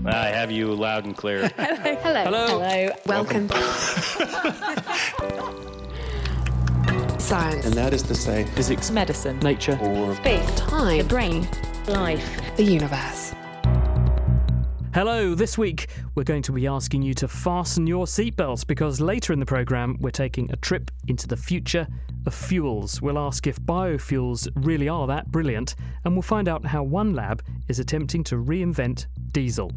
I have you loud and clear. Hello. Welcome. Science. And that is to say, physics, Medicine. nature, or Space. Time. The brain. Life. The universe. Hello, this week we're going to be asking you to fasten your seatbelts because later in the programme we're taking a trip into the future of fuels. We'll ask if biofuels really are that brilliant, and we'll find out how one lab is attempting to reinvent diesel.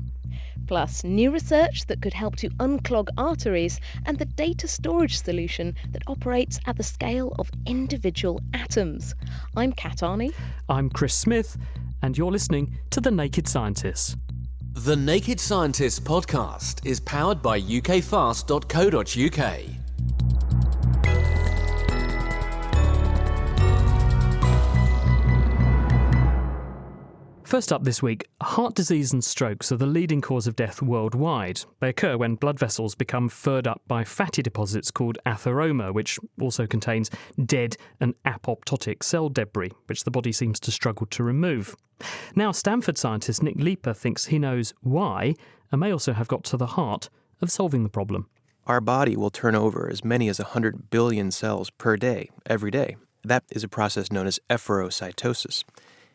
Plus, new research that could help to unclog arteries and the data storage solution that operates at the scale of individual atoms. I'm Kat Arney. I'm Chris Smith, and you're listening to The Naked Scientists. The Naked Scientists podcast is powered by ukfast.co.uk. First up this week, heart disease and strokes are the leading cause of death worldwide. They occur when blood vessels become furred up by fatty deposits called atheroma, which also contains dead and apoptotic cell debris, which the body seems to struggle to remove. Now, Stanford scientist Nick Leeper thinks he knows why, and may also have got to the heart of solving the problem. Our body will turn over as many as 100 billion cells per day, every day. That is a process known as efferocytosis.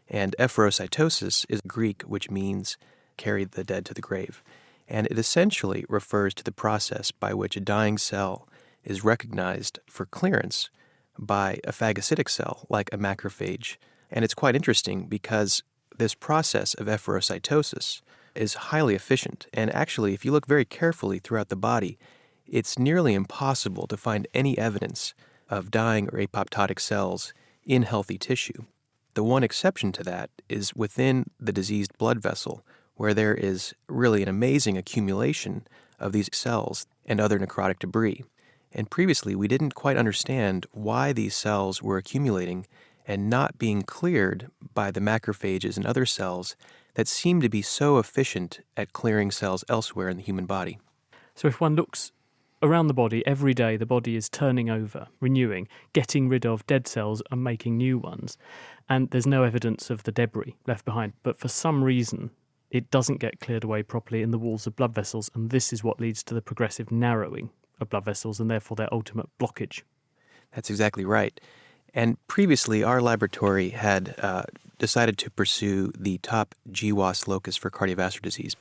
And efferocytosis is Greek, which means carry the dead to the grave. And it essentially refers to the process by which a dying cell is recognized for clearance by a phagocytic cell, like a macrophage. And it's quite interesting because this process of efferocytosis is highly efficient. And actually, if you look very carefully throughout the body, it's nearly impossible to find any evidence of dying or apoptotic cells in healthy tissue. The one exception to that is within the diseased blood vessel, where there is really an amazing accumulation of these cells and other necrotic debris. And previously, we didn't quite understand why these cells were accumulating and not being cleared by the macrophages and other cells that seem to be so efficient at clearing cells elsewhere in the human body. So if one looks around the body, every day the body is turning over, renewing, getting rid of dead cells and making new ones. And there's no evidence of the debris left behind. But for some reason, it doesn't get cleared away properly in the walls of blood vessels. And this is what leads to the progressive narrowing of blood vessels and therefore their ultimate blockage. That's exactly right. And previously, our laboratory had decided to pursue the top GWAS locus for cardiovascular disease.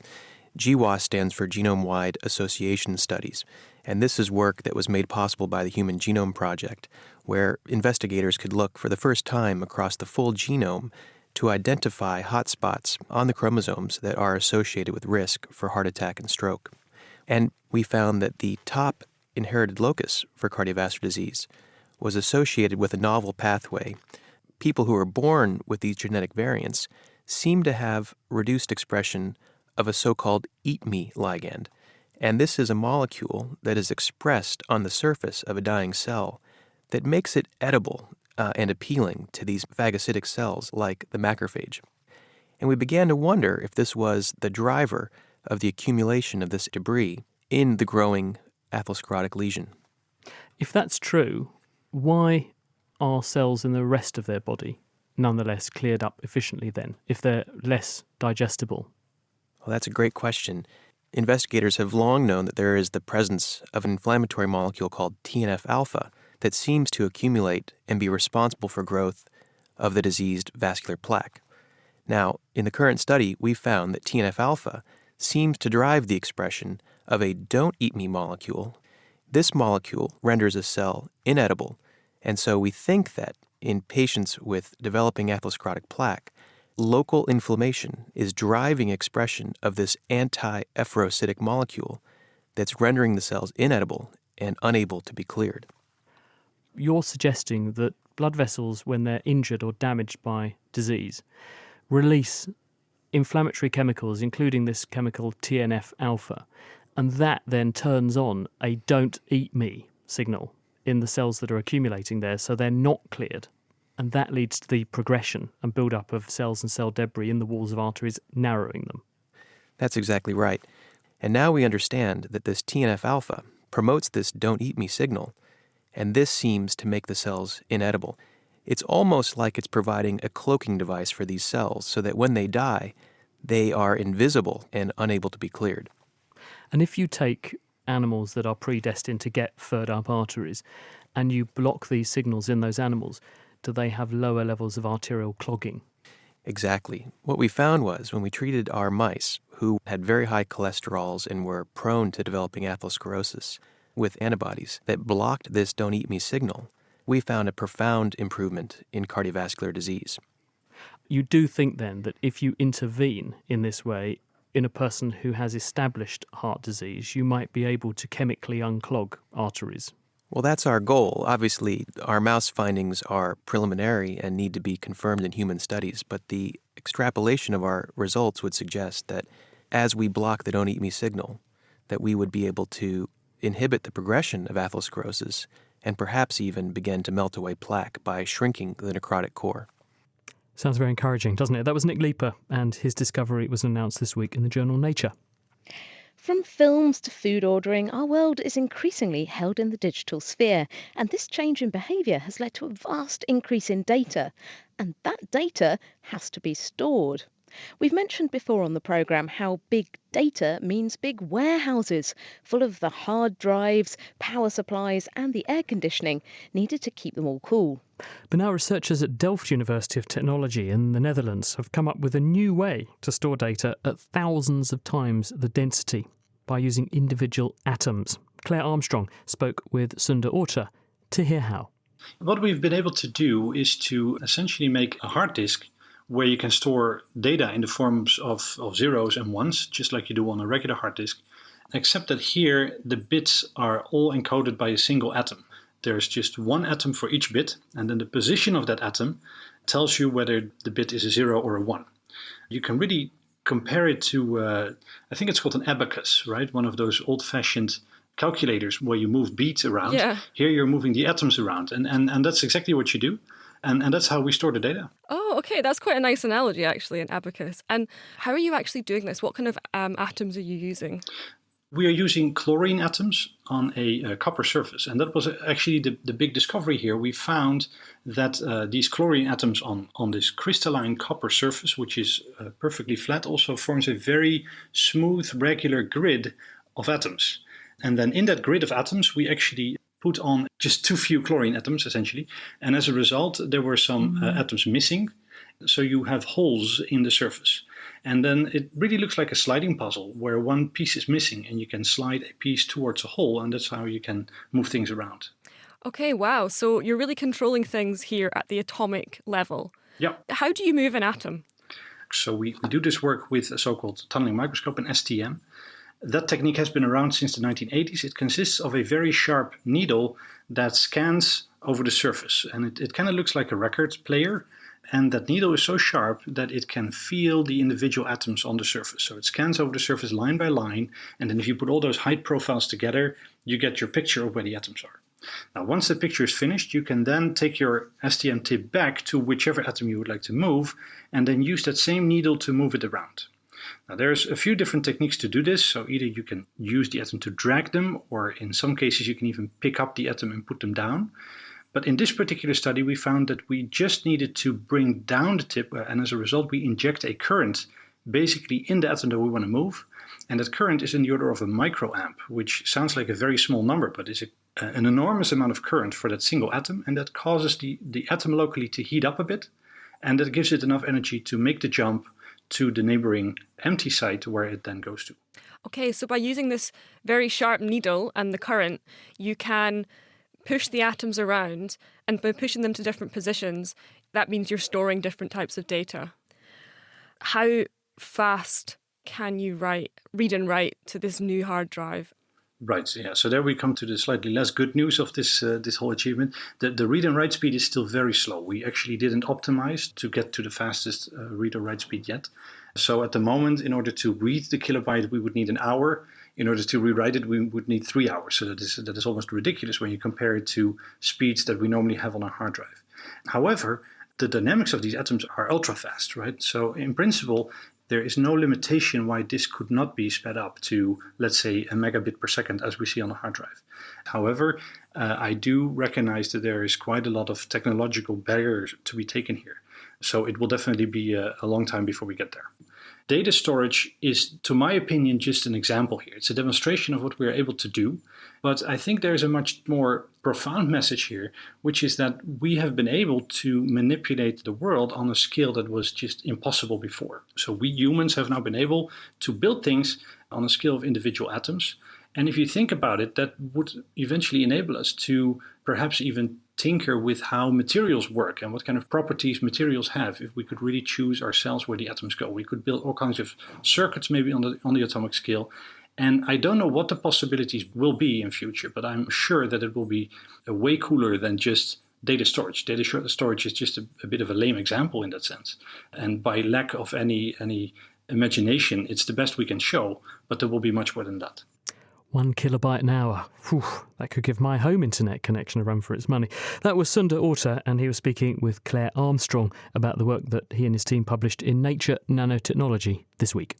GWAS stands for Genome-Wide Association Studies, and this is work that was made possible by the Human Genome Project, where investigators could look for the first time across the full genome to identify hotspots on the chromosomes that are associated with risk for heart attack and stroke. And we found that the top inherited locus for cardiovascular disease was associated with a novel pathway. People who are born with these genetic variants seem to have reduced expression of a so-called eat-me ligand. And this is a molecule that is expressed on the surface of a dying cell that makes it edible and appealing to these phagocytic cells like the macrophage. And we began to wonder if this was the driver of the accumulation of this debris in the growing atherosclerotic lesion. If that's true, why are cells in the rest of their body nonetheless cleared up efficiently then, if they're less digestible? Well, that's a great question. Investigators have long known that there is the presence of an inflammatory molecule called TNF-alpha that seems to accumulate and be responsible for growth of the diseased vascular plaque. Now, in the current study, we found that TNF-alpha seems to drive the expression of a don't-eat-me molecule. This molecule renders a cell inedible, and so we think that in patients with developing atherosclerotic plaque, local inflammation is driving expression of this anti-efferocytic molecule that's rendering the cells inedible and unable to be cleared. You're suggesting that blood vessels, when they're injured or damaged by disease, release inflammatory chemicals, including this chemical TNF-alpha, and that then turns on a don't eat me signal in the cells that are accumulating there, so they're not cleared. And that leads to the progression and build-up of cells and cell debris in the walls of arteries, narrowing them. That's exactly right. And now we understand that this TNF-alpha promotes this don't eat me signal, and this seems to make the cells inedible. It's almost like it's providing a cloaking device for these cells so that when they die, they are invisible and unable to be cleared. And if you take animals that are predestined to get furred up arteries and you block these signals in those animals, do they have lower levels of arterial clogging? Exactly. What we found was when we treated our mice who had very high cholesterols and were prone to developing atherosclerosis with antibodies that blocked this don't eat me signal, we found a profound improvement in cardiovascular disease. You do think then that if you intervene in this way in a person who has established heart disease, you might be able to chemically unclog arteries? Well, that's our goal. Obviously, our mouse findings are preliminary and need to be confirmed in human studies, but the extrapolation of our results would suggest that as we block the don't eat me signal, that we would be able to inhibit the progression of atherosclerosis and perhaps even begin to melt away plaque by shrinking the necrotic core. Sounds very encouraging, doesn't it? That was Nick Leeper, and his discovery was announced this week in the journal Nature. From films to food ordering, our world is increasingly held in the digital sphere, and this change in behaviour has led to a vast increase in data, and that data has to be stored. We've mentioned before on the programme how big data means big warehouses full of the hard drives, power supplies and the air conditioning needed to keep them all cool. But now researchers at Delft University of Technology in the Netherlands have come up with a new way to store data at thousands of times the density by using individual atoms. Claire Armstrong spoke with Sunda Orta to hear how. What we've been able to do is to essentially make a hard disk where you can store data in the forms of zeros and ones, just like you do on a regular hard disk, except that here the bits are all encoded by a single atom. There's just one atom for each bit, and then the position of that atom tells you whether the bit is a 0 or a 1. You can really compare it to, I think it's called an abacus, right? One of those old-fashioned calculators where you move beads around. Yeah. Here you're moving the atoms around, and that's exactly what you do. And that's how we store the data. Oh, okay. That's quite a nice analogy, actually, an abacus. And how are you actually doing this? What kind of atoms are you using? We are using chlorine atoms on a copper surface. And that was actually the big discovery here. We found that these chlorine atoms on this crystalline copper surface, which is perfectly flat, also forms a very smooth, regular grid of atoms. And then in that grid of atoms, we actually put on just too few chlorine atoms, essentially. And as a result, there were some atoms missing. So you have holes in the surface. And then it really looks like a sliding puzzle where one piece is missing and you can slide a piece towards a hole, and that's how you can move things around. Okay, wow. So you're really controlling things here at the atomic level. Yeah. How do you move an atom? So we do this work with a so-called tunneling microscope, an STM. That technique has been around since the 1980s. It consists of a very sharp needle that scans over the surface. And it kind of looks like a record player. And that needle is so sharp that it can feel the individual atoms on the surface. So it scans over the surface line by line. And then if you put all those height profiles together, you get your picture of where the atoms are. Now, once the picture is finished, you can then take your STM tip back to whichever atom you would like to move, and then use that same needle to move it around. Now, there's a few different techniques to do this. So either you can use the atom to drag them, or in some cases you can even pick up the atom and put them down. But in this particular study, we found that we just needed to bring down the tip, and as a result, we inject a current basically in the atom that we want to move. And that current is in the order of a microamp, which sounds like a very small number, but is an enormous amount of current for that single atom. And that causes the atom locally to heat up a bit, and that gives it enough energy to make the jump to the neighboring empty site where it then goes to. Okay, so by using this very sharp needle and the current, you can push the atoms around, and by pushing them to different positions, that means you're storing different types of data. How fast can you read and write to this new hard drive? Right, yeah. So there we come to the slightly less good news of this whole achievement. The read and write speed is still very slow. We actually didn't optimize to get to the fastest read or write speed yet. So at the moment, in order to read the kilobyte, we would need an hour. In order to rewrite it, we would need 3 hours. So that is almost ridiculous when you compare it to speeds that we normally have on a hard drive. However, the dynamics of these atoms are ultra fast, right? So in principle, there is no limitation why this could not be sped up to, let's say, a megabit per second as we see on a hard drive. However, I do recognize that there is quite a lot of technological barriers to be taken here. So it will definitely be a long time before we get there. Data storage is, to my opinion, just an example here. It's a demonstration of what we're able to do. But I think there's a much more profound message here, which is that we have been able to manipulate the world on a scale that was just impossible before. So we humans have now been able to build things on a scale of individual atoms. And if you think about it, that would eventually enable us to perhaps even tinker with how materials work and what kind of properties materials have. If we could really choose ourselves where the atoms go, we could build all kinds of circuits maybe on the atomic scale. And I don't know what the possibilities will be in future, but I'm sure that it will be way cooler than just data storage. Data storage is just a bit of a lame example in that sense. And by lack of any imagination, it's the best we can show, but there will be much more than that. 1 kilobyte an hour. Whew, that could give my home internet connection a run for its money. That was Sundar Orta, and he was speaking with Claire Armstrong about the work that he and his team published in Nature Nanotechnology this week.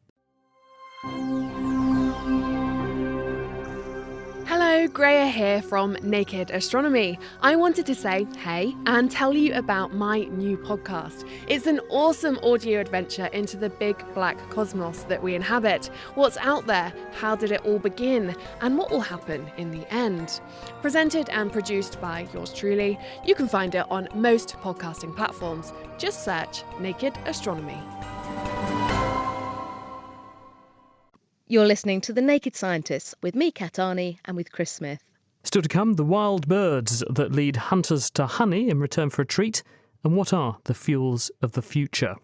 Hello, Greya here from Naked Astronomy. I wanted to say hey and tell you about my new podcast. It's an awesome audio adventure into the big black cosmos that we inhabit. What's out there? How did it all begin? And what will happen in the end? Presented and produced by yours truly. You can find it on most podcasting platforms. Just search Naked Astronomy. You're listening to The Naked Scientists with me, Kat Arney, and with Chris Smith. Still to come, the wild birds that lead hunters to honey in return for a treat, and what are the fuels of the future.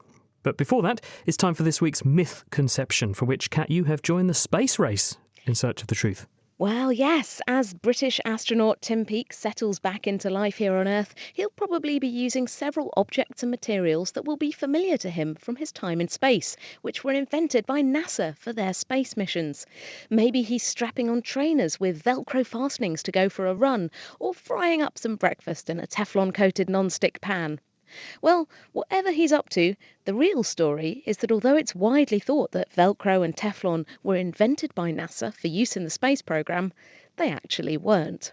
But before that, it's time for this week's myth conception, for which, Kat, you have joined the space race in search of the truth. Well, yes, as British astronaut Tim Peake settles back into life here on Earth, he'll probably be using several objects and materials that will be familiar to him from his time in space, which were invented by NASA for their space missions. Maybe he's strapping on trainers with Velcro fastenings to go for a run, or frying up some breakfast in a Teflon-coated non-stick pan. Well, whatever he's up to, the real story is that although it's widely thought that Velcro and Teflon were invented by NASA for use in the space program, they actually weren't.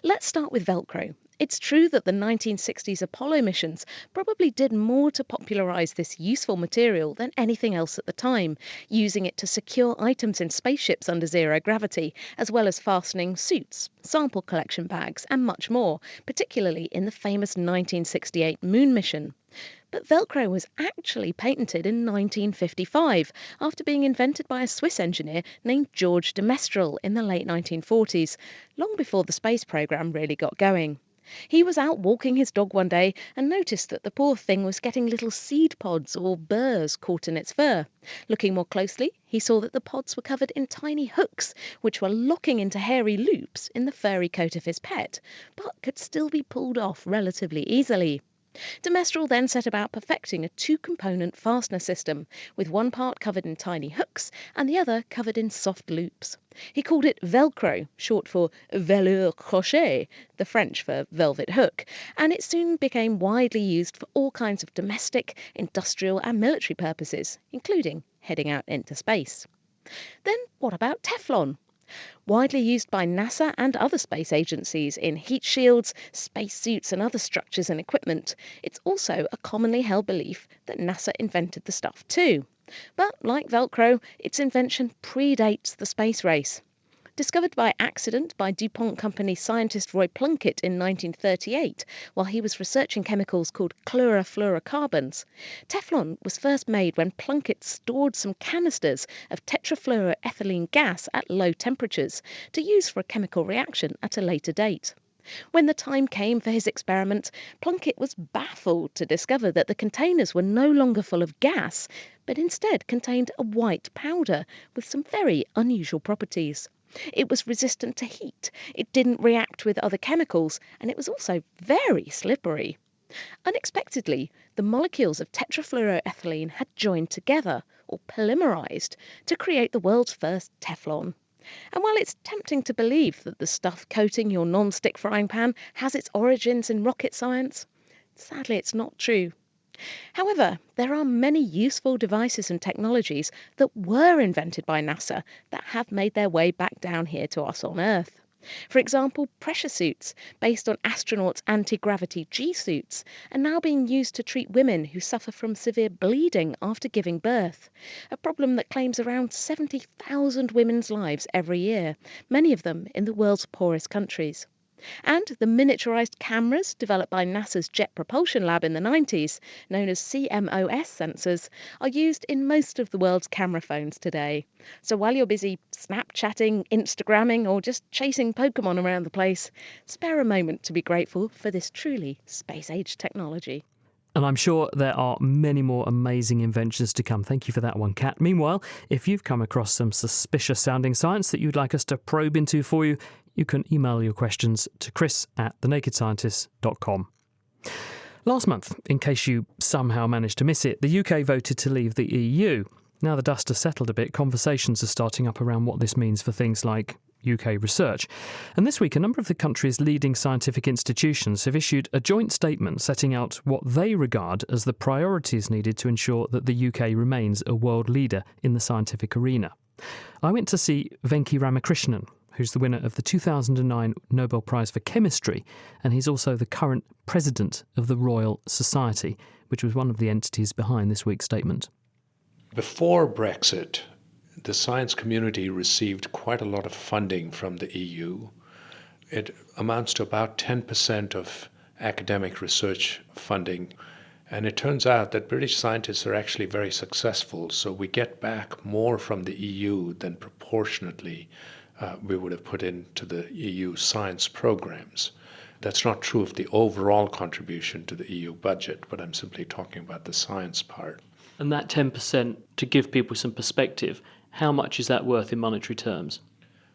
Let's start with Velcro. It's true that the 1960s Apollo missions probably did more to popularise this useful material than anything else at the time, using it to secure items in spaceships under zero gravity, as well as fastening suits, sample collection bags, and much more, particularly in the famous 1968 moon mission. But Velcro was actually patented in 1955, after being invented by a Swiss engineer named George de Mestral in the late 1940s, long before the space program really got going. He was out walking his dog one day and noticed that the poor thing was getting little seed pods or burrs caught in its fur. Looking more closely, he saw that the pods were covered in tiny hooks, which were locking into hairy loops in the furry coat of his pet, but could still be pulled off relatively easily. De Mestral then set about perfecting a two-component fastener system, with one part covered in tiny hooks and the other covered in soft loops. He called it Velcro, short for velours crochet, the French for velvet hook, and it soon became widely used for all kinds of domestic, industrial and military purposes, including heading out into space. Then what about Teflon? Widely used by NASA and other space agencies in heat shields, space suits and other structures and equipment, it's also a commonly held belief that NASA invented the stuff too. But like Velcro, its invention predates the space race. Discovered by accident by DuPont Company scientist Roy Plunkett in 1938 while he was researching chemicals called chlorofluorocarbons, Teflon was first made when Plunkett stored some canisters of tetrafluoroethylene gas at low temperatures to use for a chemical reaction at a later date. When the time came for his experiment, Plunkett was baffled to discover that the containers were no longer full of gas, but instead contained a white powder with some very unusual properties. It was resistant to heat, it didn't react with other chemicals, and it was also very slippery. Unexpectedly, the molecules of tetrafluoroethylene had joined together, or polymerized, to create the world's first Teflon. And while it's tempting to believe that the stuff coating your non-stick frying pan has its origins in rocket science, sadly it's not true. However, there are many useful devices and technologies that were invented by NASA that have made their way back down here to us on Earth. For example, pressure suits, based on astronauts' anti-gravity G-suits, are now being used to treat women who suffer from severe bleeding after giving birth, a problem that claims around 70,000 women's lives every year, many of them in the world's poorest countries. And the miniaturised cameras developed by NASA's Jet Propulsion Lab in the 90s, known as CMOS sensors, are used in most of the world's camera phones today. So while you're busy Snapchatting, Instagramming, or just chasing Pokemon around the place, spare a moment to be grateful for this truly space-age technology. And I'm sure there are many more amazing inventions to come. Thank you for that one, Kat. Meanwhile, if you've come across some suspicious-sounding science that you'd like us to probe into for you, you can email your questions to chris@thenakedscientist.com. Last month, in case you somehow managed to miss it, the UK voted to leave the EU. Now the dust has settled a bit, conversations are starting up around what this means for things like UK research. And this week, a number of the country's leading scientific institutions have issued a joint statement setting out what they regard as the priorities needed to ensure that the UK remains a world leader in the scientific arena. I went to see Venki Ramakrishnan, who's the winner of the 2009 Nobel Prize for Chemistry, and he's also the current president of the Royal Society, which was one of the entities behind this week's statement. Before Brexit, the science community received quite a lot of funding from the EU. It amounts to about 10% of academic research funding. And it turns out that British scientists are actually very successful, so we get back more from the EU than proportionately we would have put into the EU science programs. That's not true of the overall contribution to the EU budget, but I'm simply talking about the science part. And that 10%, to give people some perspective, how much is that worth in monetary terms?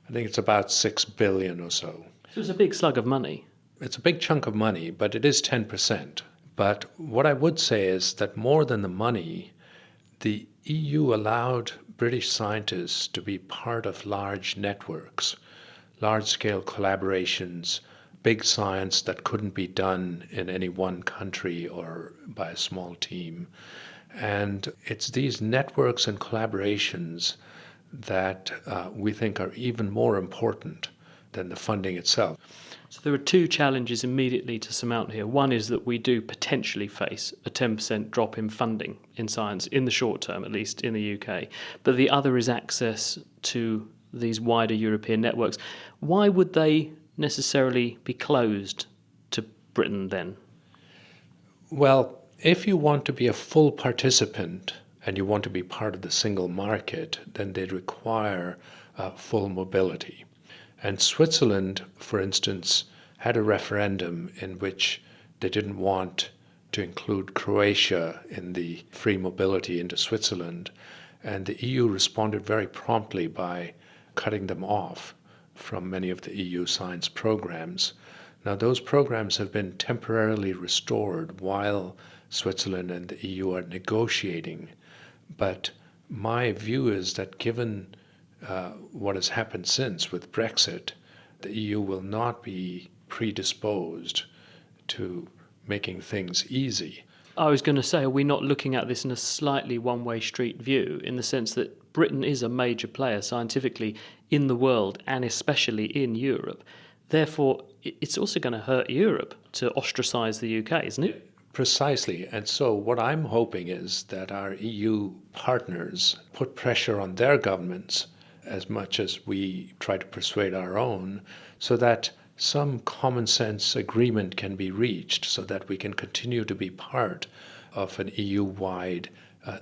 I think it's about 6 billion or so. So it's a big slug of money. It's a big chunk of money, but it is 10%. But what I would say is that more than the money, the EU allowed British scientists to be part of large networks, large-scale collaborations, big science that couldn't be done in any one country or by a small team. And it's these networks and collaborations that we think are even more important than the funding itself. So there are two challenges immediately to surmount here. One is that we do potentially face a 10% drop in funding in science, in the short term at least, in the UK. But the other is access to these wider European networks. Why would they necessarily be closed to Britain then? Well, if you want to be a full participant and you want to be part of the single market, then they require full mobility. And Switzerland, for instance, had a referendum in which they didn't want to include Croatia in the free mobility into Switzerland. And the EU responded very promptly by cutting them off from many of the EU science programs. Now, those programs have been temporarily restored while Switzerland and the EU are negotiating. But my view is that given what has happened since with Brexit, the EU will not be predisposed to making things easy. I was going to say, are we not looking at this in a slightly one-way street view, in the sense that Britain is a major player scientifically in the world and especially in Europe? Therefore, it's also going to hurt Europe to ostracise the UK, isn't it? Precisely. And so what I'm hoping is that our EU partners put pressure on their governments as much as we try to persuade our own, so that some common sense agreement can be reached so that we can continue to be part of an EU-wide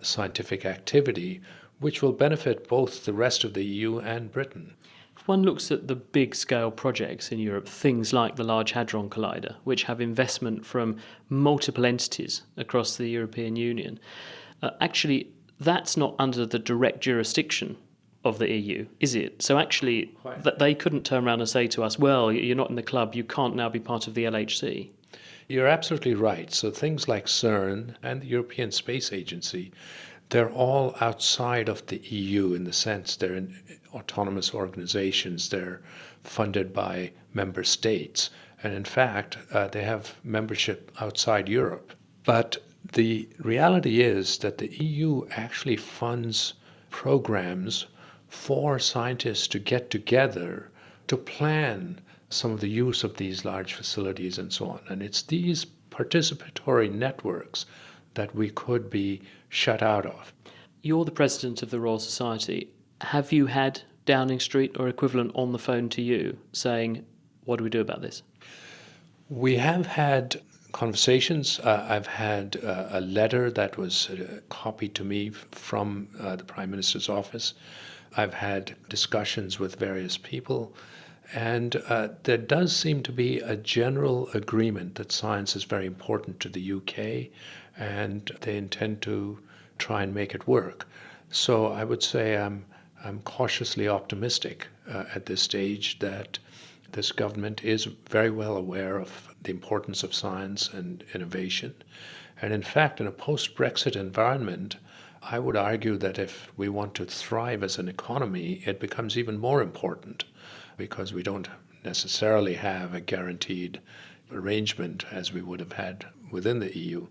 scientific activity, which will benefit both the rest of the EU and Britain. If one looks at the big-scale projects in Europe, things like the Large Hadron Collider, which have investment from multiple entities across the European Union, actually that's not under the direct jurisdiction of the EU, is it? So actually, that they couldn't turn around and say to us, well, you're not in the club, you can't now be part of the LHC. You're absolutely right. So things like CERN and the European Space Agency, they're all outside of the EU in the sense they're in autonomous organizations, they're funded by member states, and in fact, they have membership outside Europe. But the reality is that the EU actually funds programs for scientists to get together to to plan some of the use of these large facilities and so on. And it's these participatory networks that we could be shut out of. You're the president of the Royal Society. Have you had Downing Street or equivalent on the phone to you saying, what do we do about this? We have had conversations. I've had a letter that was copied to me from the Prime Minister's office. I've had discussions with various people. And there does seem to be a general agreement that science is very important to the UK, and they intend to try and make it work. So I would say I'm cautiously optimistic at this stage that this government is very well aware of the importance of science and innovation. And in fact, in a post-Brexit environment, I would argue that if we want to thrive as an economy, it becomes even more important, because we don't necessarily have a guaranteed arrangement as we would have had within the EU.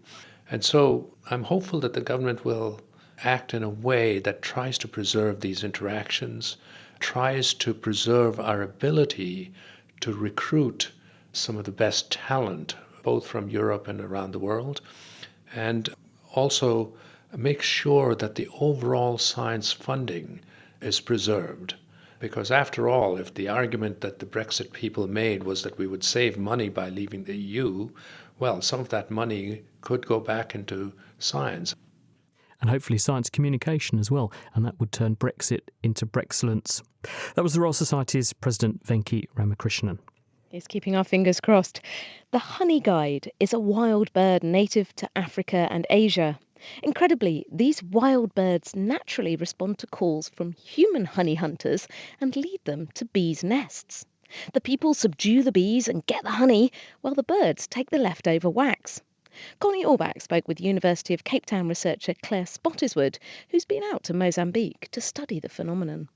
And so I'm hopeful that the government will act in a way that tries to preserve these interactions, tries to preserve our ability to recruit some of the best talent, both from Europe and around the world, and also make sure that the overall science funding is preserved. Because after all, if the argument that the Brexit people made was that we would save money by leaving the EU, well, some of that money could go back into science. And hopefully science communication as well, and that would turn Brexit into Brexcellence. That was the Royal Society's President Venki Ramakrishnan. He's keeping our fingers crossed. The honey guide is a wild bird native to Africa and Asia. Incredibly, these wild birds naturally respond to calls from human honey hunters and lead them to bees' nests. The people subdue the bees and get the honey, while the birds take the leftover wax. Connie Orbach spoke with University of Cape Town researcher Claire Spottiswoode, who's been out to Mozambique to study the phenomenon.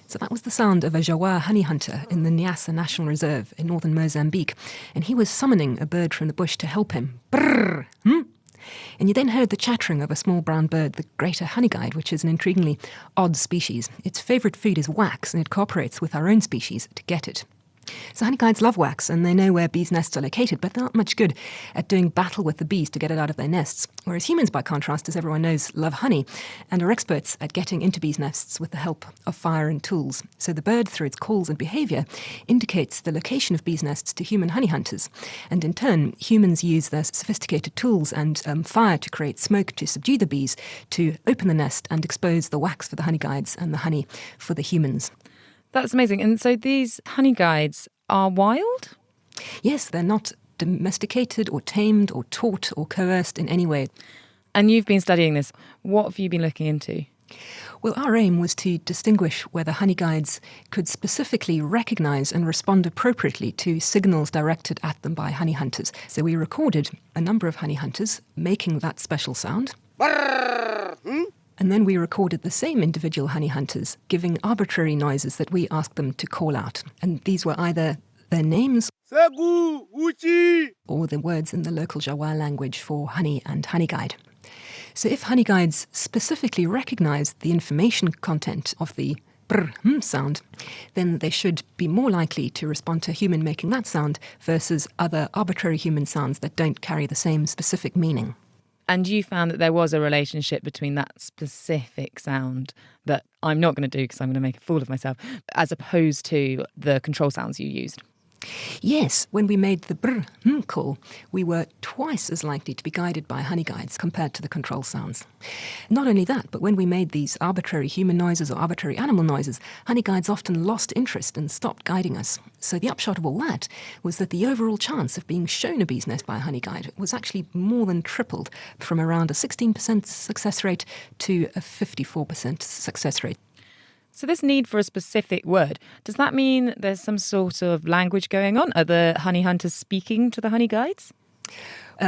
So that was the sound of a Jawa honey hunter in the Nyasa National Reserve in northern Mozambique, and he was summoning a bird from the bush to help him. Brrr, And you then heard the chattering of a small brown bird, the greater honeyguide, which is an intriguingly odd species. Its favourite food is wax, and it cooperates with our own species to get it. So honeyguides love wax, and they know where bees' nests are located, but they're not much good at doing battle with the bees to get it out of their nests. Whereas humans, by contrast, as everyone knows, love honey and are experts at getting into bees' nests with the help of fire and tools. So the bird, through its calls and behaviour, indicates the location of bees' nests to human honey hunters. And in turn, humans use their sophisticated tools and fire to create smoke to subdue the bees, to open the nest and expose the wax for the honeyguides and the honey for the humans. That's amazing. And so these honey guides are wild? Yes, they're not domesticated or tamed or taught or coerced in any way. And you've been studying this. What have you been looking into? Well, our aim was to distinguish whether honey guides could specifically recognise and respond appropriately to signals directed at them by honey hunters. So we recorded a number of honey hunters making that special sound. And then we recorded the same individual honey hunters giving arbitrary noises that we asked them to call out. And these were either their names or the words in the local Jawa language for honey and honey guide. So if honey guides specifically recognised the information content of the brr sound, then they should be more likely to respond to a human making that sound versus other arbitrary human sounds that don't carry the same specific meaning. And you found that there was a relationship between that specific sound that I'm not going to do because I'm going to make a fool of myself, as opposed to the control sounds you used. Yes, when we made the brr call, we were twice as likely to be guided by honey guides compared to the control sounds. Not only that, but when we made these arbitrary human noises or arbitrary animal noises, honey guides often lost interest and stopped guiding us. So the upshot of all that was that the overall chance of being shown a bee's nest by a honey guide was actually more than tripled, from around a 16% success rate to a 54% success rate. So this need for a specific word, does that mean there's some sort of language going on? Are the honey hunters speaking to the honey guides?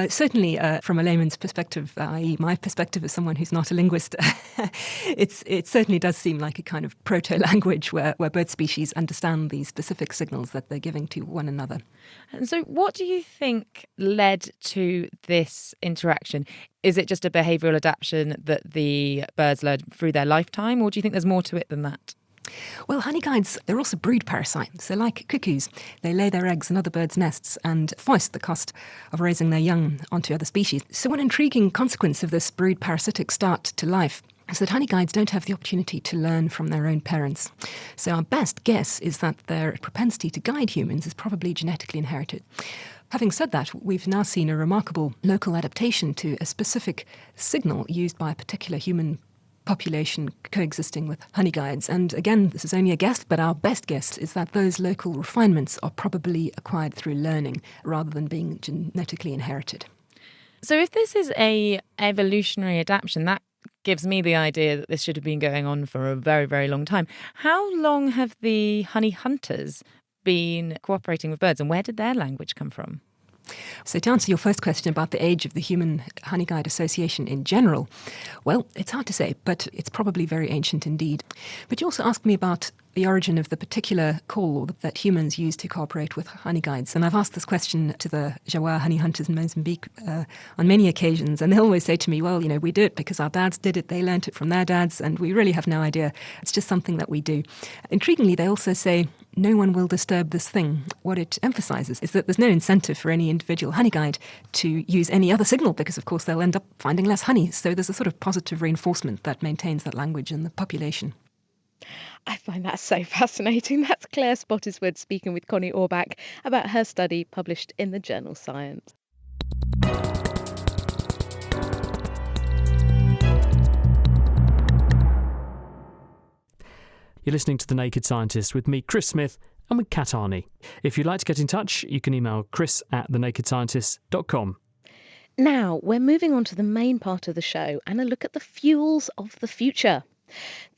Certainly, from a layman's perspective, i.e. my perspective as someone who's not a linguist, it certainly does seem like a kind of proto-language where bird species understand these specific signals that they're giving to one another. And so what do you think led to this interaction? Is it just a behavioural adaptation that the birds learned through their lifetime, or do you think there's more to it than that? Well, honeyguides, they're also brood parasites. They're like cuckoos. They lay their eggs in other birds' nests and foist the cost of raising their young onto other species. So one intriguing consequence of this brood parasitic start to life is that honeyguides don't have the opportunity to learn from their own parents. So our best guess is that their propensity to guide humans is probably genetically inherited. Having said that, we've now seen a remarkable local adaptation to a specific signal used by a particular human population coexisting with honeyguides. And again, this is only a guess, but our best guess is that those local refinements are probably acquired through learning rather than being genetically inherited. So if this is a evolutionary adaptation, that gives me the idea that this should have been going on for a very, very long time. How long have the honey hunters been cooperating with birds, and where did their language come from? So to answer your first question about the age of the Human Honeyguide Association in general, well, it's hard to say, but it's probably very ancient indeed. But you also asked me about the origin of the particular call that humans use to cooperate with honeyguides. And I've asked this question to the Jawa honey hunters in Mozambique on many occasions, and they always say to me, well, we do it because our dads did it, they learnt it from their dads, and we really have no idea. It's just something that we do. Intriguingly, they also say, no one will disturb this thing. What it emphasises is that there's no incentive for any individual honeyguide to use any other signal because, of course, they'll end up finding less honey. So there's a sort of positive reinforcement that maintains that language in the population. I find that so fascinating. That's Claire Spottiswoode speaking with Connie Orbach about her study published in the journal Science. You're listening to The Naked Scientist with me, Chris Smith, and with Kat Arney. If you'd like to get in touch, you can email chris@thenakedscientist.com. Now, we're moving on to the main part of the show and a look at the fuels of the future.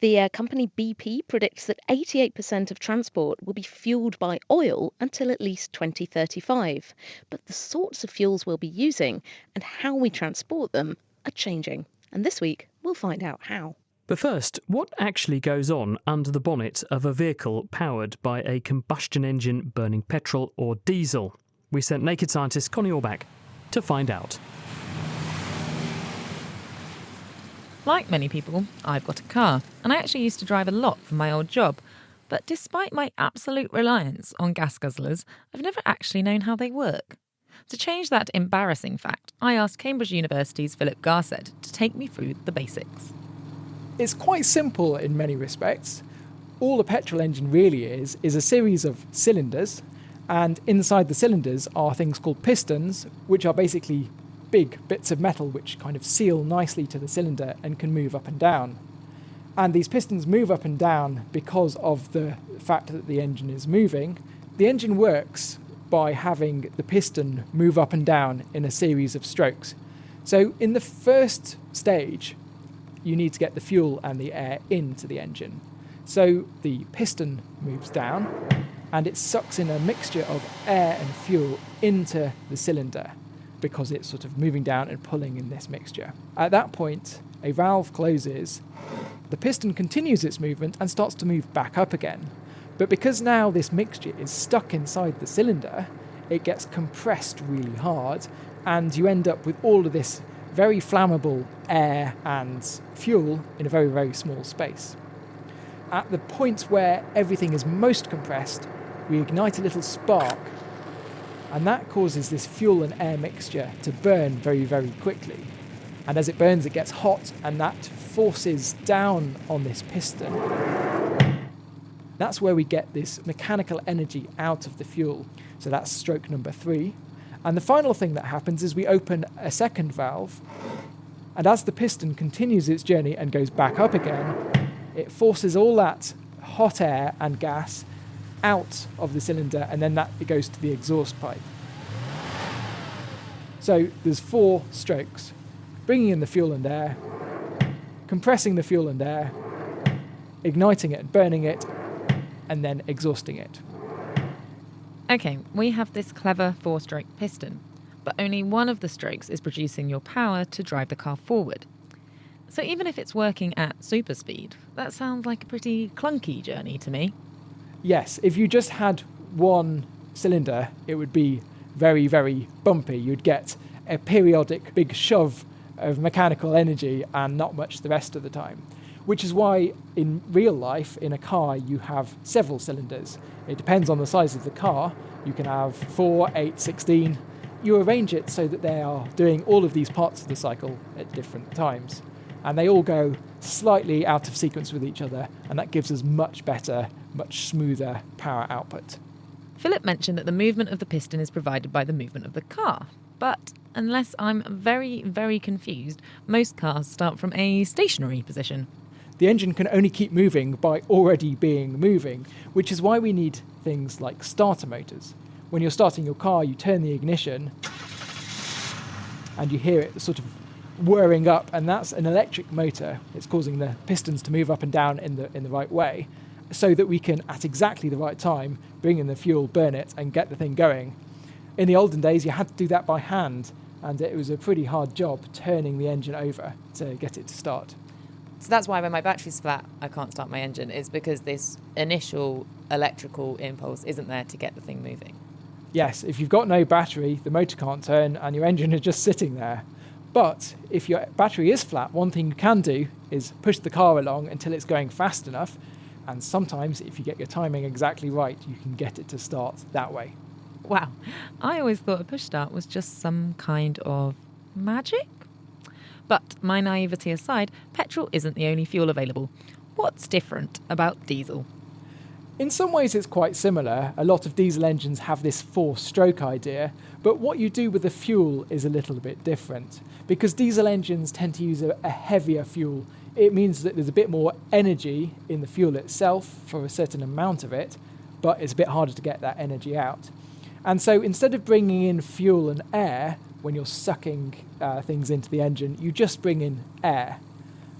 The company BP predicts that 88% of transport will be fueled by oil until at least 2035. But the sorts of fuels we'll be using and how we transport them are changing. And this week, we'll find out how. But first, what actually goes on under the bonnet of a vehicle powered by a combustion engine burning petrol or diesel? We sent Naked Scientist Connie Orbach to find out. Like many people, I've got a car, and I actually used to drive a lot for my old job. But despite my absolute reliance on gas guzzlers, I've never actually known how they work. To change that embarrassing fact, I asked Cambridge University's Philip Garsed to take me through the basics. It's quite simple in many respects. All a petrol engine really is a series of cylinders, and inside the cylinders are things called pistons, which are basically big bits of metal which kind of seal nicely to the cylinder and can move up and down. And these pistons move up and down because of the fact that the engine is moving. The engine works by having the piston move up and down in a series of strokes. So in the first stage, you need to get the fuel and the air into the engine. So the piston moves down and it sucks in a mixture of air and fuel into the cylinder because it's sort of moving down and pulling in this mixture. At that point, a valve closes, the piston continues its movement and starts to move back up again. But because now this mixture is stuck inside the cylinder, it gets compressed really hard and you end up with all of this very flammable air and fuel in a very, very small space. At the point where everything is most compressed, we ignite a little spark, and that causes this fuel and air mixture to burn very, very quickly. And as it burns, it gets hot, and that forces down on this piston. That's where we get this mechanical energy out of the fuel. So that's stroke number 3. And the final thing that happens is we open a second valve, and as the piston continues its journey and goes back up again, it forces all that hot air and gas out of the cylinder, and then it goes to the exhaust pipe. So there's 4 strokes: bringing in the fuel and air, compressing the fuel and air, igniting it and burning it, and then exhausting it. Okay, we have this clever 4-stroke piston. but only one of the strokes is producing your power to drive the car forward. So even if it's working at super speed, that sounds like a pretty clunky journey to me. Yes, if you just had one cylinder, it would be very, very bumpy. You'd get a periodic big shove of mechanical energy and not much the rest of the time. Which is why in real life, in a car, you have several cylinders. It depends on the size of the car. You can have 4, 8, 16. You arrange it so that they are doing all of these parts of the cycle at different times. And they all go slightly out of sequence with each other, and that gives us much better, much smoother power output. Philip mentioned that the movement of the piston is provided by the movement of the car. But unless I'm very, very confused, most cars start from a stationary position. The engine can only keep moving by already being moving, which is why we need things like starter motors. When you're starting your car, you turn the ignition and you hear it sort of whirring up, and that's an electric motor. It's causing the pistons to move up and down in the right way, so that we can, at exactly the right time, bring in the fuel, burn it, and get the thing going. In the olden days, you had to do that by hand, and it was a pretty hard job turning the engine over to get it to start. So that's why when my battery's flat, I can't start my engine. It's because this initial electrical impulse isn't there to get the thing moving. Yes, if you've got no battery, the motor can't turn and your engine is just sitting there. But if your battery is flat, one thing you can do is push the car along until it's going fast enough, and sometimes if you get your timing exactly right, you can get it to start that way. Wow, I always thought a push start was just some kind of magic. But my naivety aside, petrol isn't the only fuel available. What's different about diesel? In some ways it's quite similar. A lot of diesel engines have this 4-stroke idea, but what you do with the fuel is a little bit different. Because diesel engines tend to use a heavier fuel, it means that there's a bit more energy in the fuel itself for a certain amount of it, but it's a bit harder to get that energy out. And so instead of bringing in fuel and air when you're sucking things into the engine, you just bring in air.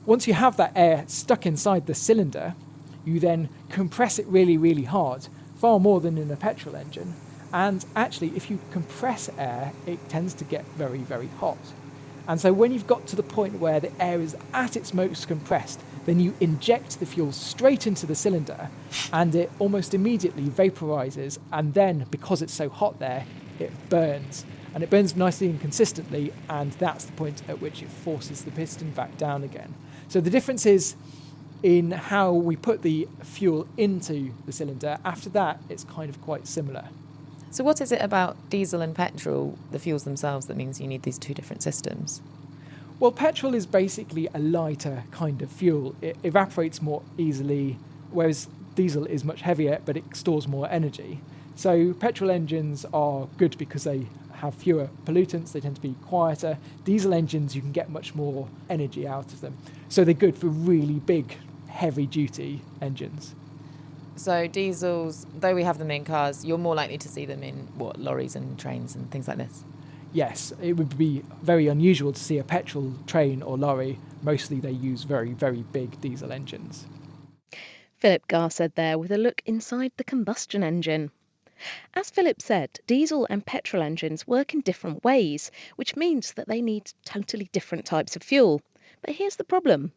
Once you have that air stuck inside the cylinder, you then compress it really, really hard, far more than in a petrol engine. And actually, if you compress air, it tends to get very, very hot. And so when you've got to the point where the air is at its most compressed, then you inject the fuel straight into the cylinder, and it almost immediately vaporizes, and then, because it's so hot there, it burns. And it burns nicely and consistently, and that's the point at which it forces the piston back down again. So the difference is in how we put the fuel into the cylinder. After that, it's kind of quite similar. So what is it about diesel and petrol, the fuels themselves, that means you need these two different systems? Well, petrol is basically a lighter kind of fuel. It evaporates more easily, whereas diesel is much heavier, but it stores more energy. So petrol engines are good because they have fewer pollutants, they tend to be quieter. Diesel engines, you can get much more energy out of them. So they're good for really big, heavy-duty engines. So diesels, though we have them in cars, you're more likely to see them in, lorries and trains and things like this? Yes, it would be very unusual to see a petrol train or lorry. Mostly they use very, very big diesel engines. Philip Garr said there with a look inside the combustion engine. As Philip said, diesel and petrol engines work in different ways, which means that they need totally different types of fuel. But here's the problem.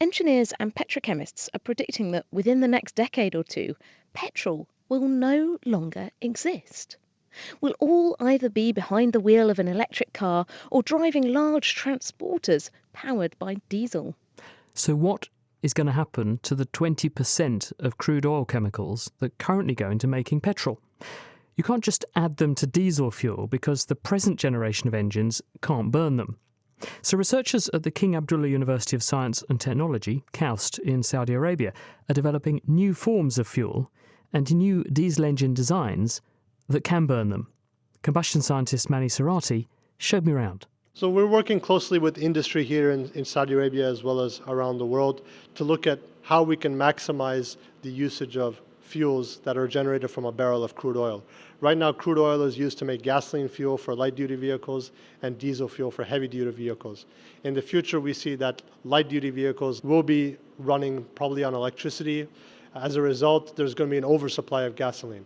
Engineers and petrochemists are predicting that within the next decade or two, petrol will no longer exist. We'll all either be behind the wheel of an electric car or driving large transporters powered by diesel. So what is going to happen to the 20% of crude oil chemicals that currently go into making petrol? You can't just add them to diesel fuel because the present generation of engines can't burn them. So researchers at the King Abdullah University of Science and Technology, KAUST, in Saudi Arabia, are developing new forms of fuel and new diesel engine designs that can burn them. Combustion scientist Mani Sarati showed me around. So we're working closely with industry here in Saudi Arabia as well as around the world to look at how we can maximize the usage of fuels that are generated from a barrel of crude oil. Right now, crude oil is used to make gasoline fuel for light-duty vehicles and diesel fuel for heavy-duty vehicles. In the future, we see that light-duty vehicles will be running probably on electricity. As a result, there's going to be an oversupply of gasoline.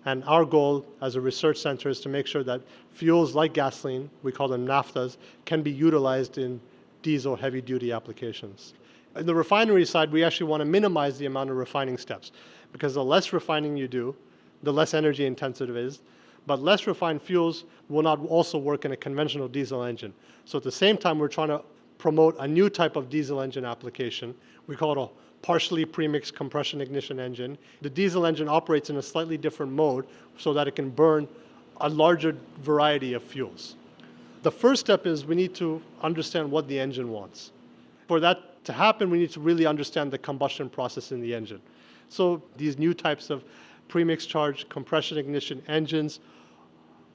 And our goal as a research center is to make sure that fuels like gasoline, we call them naphthas, can be utilized in diesel heavy-duty applications. In the refinery side, we actually want to minimize the amount of refining steps, because the less refining you do, the less energy intensive it is, but less refined fuels will not also work in a conventional diesel engine. So at the same time, we're trying to promote a new type of diesel engine application. We call it a partially premixed compression ignition engine. The diesel engine operates in a slightly different mode so that it can burn a larger variety of fuels. The first step is we need to understand what the engine wants. For that to happen, we need to really understand the combustion process in the engine. So these new types of premixed charge compression ignition engines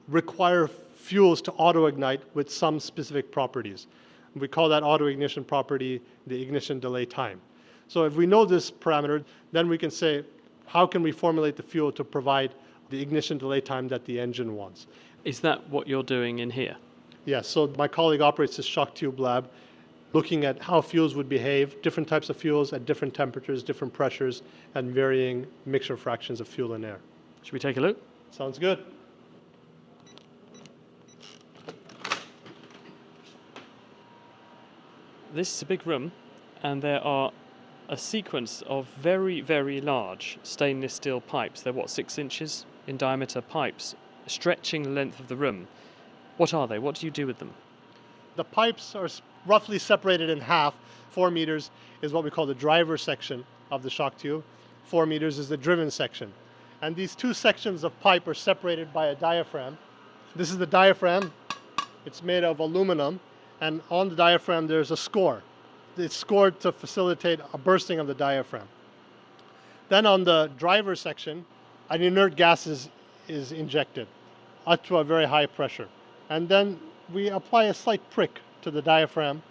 require fuels to auto-ignite with some specific properties. We call that auto-ignition property the ignition delay time. So if we know this parameter, then we can say, how can we formulate the fuel to provide the ignition delay time that the engine wants? Is that what you're doing in here? Yes, so my colleague operates this shock tube lab, looking at how fuels would behave, different types of fuels at different temperatures, different pressures, and varying mixture fractions of fuel and air. Should we take a look? Sounds good. This is a big room, and there are a sequence of very, very large stainless steel pipes. They're, 6 inches in diameter pipes, stretching the length of the room. What are they? What do you do with them? The pipes are roughly separated in half. 4 meters is what we call the driver section of the shock tube. 4 meters is the driven section. And these two sections of pipe are separated by a diaphragm. This is the diaphragm. It's made of aluminum, and on the diaphragm there's a score. It's scored to facilitate a bursting of the diaphragm. Then on the driver section, an inert gas is injected up to a very high pressure. And then we apply a slight prick to the diaphragm.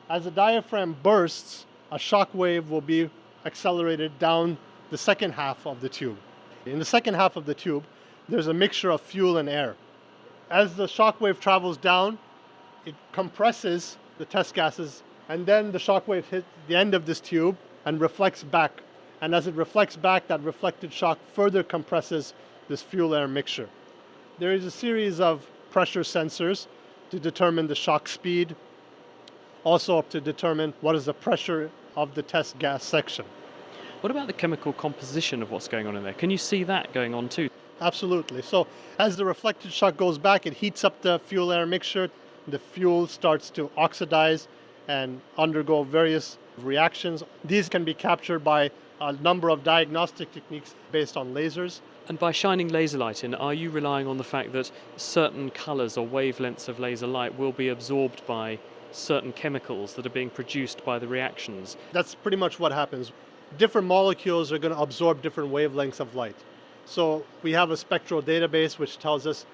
As the diaphragm bursts, a shock wave will be accelerated down the second half of the tube. In the second half of the tube, there's a mixture of fuel and air. As the shock wave travels down, it compresses the test gases, and then the shock wave hits the end of this tube and reflects back. And as it reflects back, that reflected shock further compresses this fuel-air mixture. There is a series of pressure sensors to determine the shock speed, also to determine what is the pressure of the test gas section. What about the chemical composition of what's going on in there? Can you see that going on too? Absolutely. So as the reflected shock goes back, it heats up the fuel-air mixture. The fuel starts to oxidize and undergo various reactions. These can be captured by a number of diagnostic techniques based on lasers. And by shining laser light in, are you relying on the fact that certain colours or wavelengths of laser light will be absorbed by certain chemicals that are being produced by the reactions? That's pretty much what happens. Different molecules are going to absorb different wavelengths of light. So we have a spectral database which tells us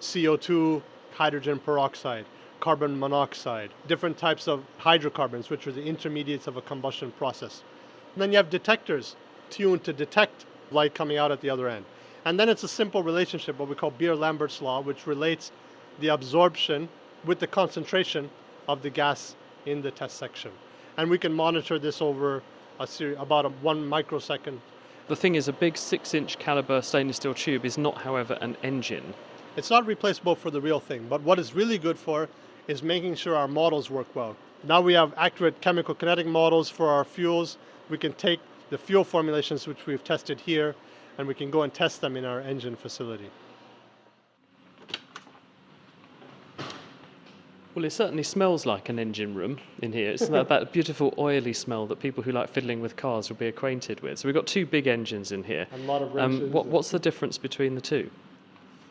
CO2, hydrogen peroxide, carbon monoxide, different types of hydrocarbons, which are the intermediates of a combustion process. And then you have detectors tuned to detect light coming out at the other end. And then it's a simple relationship, what we call Beer-Lambert's law, which relates the absorption with the concentration of the gas in the test section. And we can monitor this over about 1 microsecond. The thing is, a big 6-inch caliber stainless steel tube is not, however, an engine. It's not replaceable for the real thing, but what it's really good for is making sure our models work well. Now we have accurate chemical kinetic models for our fuels. We can take the fuel formulations which we've tested here, and we can go and test them in our engine facility. Well, it certainly smells like an engine room in here. It's that beautiful oily smell that people who like fiddling with cars will be acquainted with. So we've got 2 big engines in here. A lot of wrenches. What's the difference between the 2?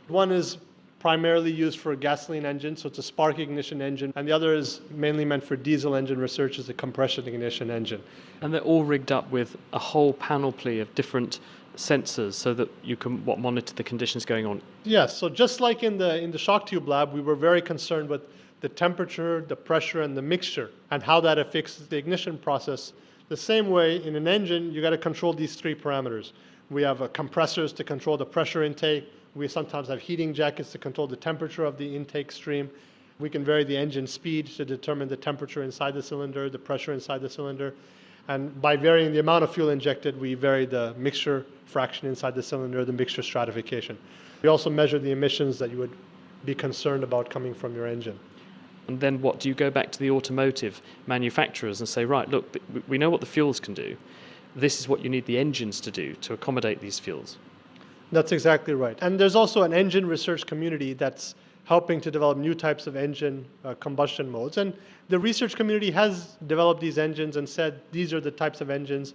One is primarily used for a gasoline engine, so it's a spark ignition engine, and the other is mainly meant for diesel engine research as a compression ignition engine. And they're all rigged up with a whole panoply of different sensors so that you can monitor the conditions going on. Yes, so just like in the shock tube lab, we were very concerned with the temperature, the pressure, and the mixture, and how that affects the ignition process. The same way, in an engine, you got to control these 3 parameters. We have compressors to control the pressure intake. We sometimes have heating jackets to control the temperature of the intake stream. We can vary the engine speed to determine the temperature inside the cylinder, the pressure inside the cylinder. And by varying the amount of fuel injected, we vary the mixture fraction inside the cylinder, the mixture stratification. We also measure the emissions that you would be concerned about coming from your engine. And then what? Do you go back to the automotive manufacturers and say, right, look, we know what the fuels can do. This is what you need the engines to do to accommodate these fuels? That's exactly right. And there's also an engine research community that's helping to develop new types of engine combustion modes. And the research community has developed these engines and said these are the types of engines